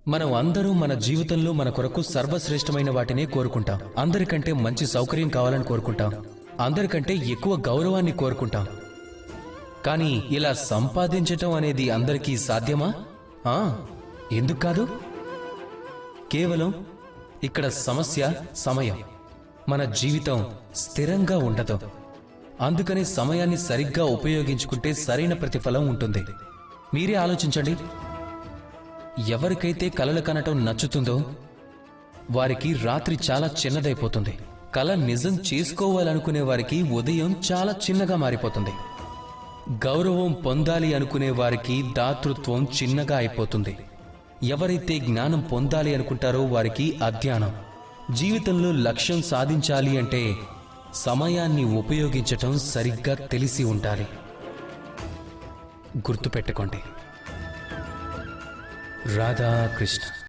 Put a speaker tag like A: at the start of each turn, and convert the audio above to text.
A: మనం అందరూ మన జీవితంలో మన కొరకు సర్వశ్రేష్టమైన వాటినే కోరుకుంటాం. అందరికంటే మంచి సౌకర్యం కావాలని కోరుకుంటాం. అందరికంటే ఎక్కువ గౌరవాన్ని కోరుకుంటాం. కానీ ఇలా సంపాదించటం అనేది అందరికీ సాధ్యమా? ఎందుకు కాదు? కేవలం ఇక్కడ సమస్య సమయం. మన జీవితం స్థిరంగా ఉండదు. అందుకని సమయాన్ని సరిగ్గా ఉపయోగించుకుంటే సరైన ప్రతిఫలం ఉంటుంది. మీరే ఆలోచించండి. ఎవరికైతే కలలు కనటం నచ్చుతుందో వారికి రాత్రి చాలా చిన్నదైపోతుంది. కల నిజం చేసుకోవాలనుకునే వారికి ఉదయం చాలా చిన్నగా మారిపోతుంది. గౌరవం పొందాలి అనుకునే వారికి దాతృత్వం చిన్నగా అయిపోతుంది. ఎవరైతే జ్ఞానం పొందాలి అనుకుంటారో వారికి అజ్ఞానం. జీవితంలో లక్ష్యం సాధించాలి అంటే సమయాన్ని ఉపయోగించటం సరిగ్గా తెలిసి ఉండాలి. గుర్తుపెట్టుకోండి. రాధాకృష్ణ.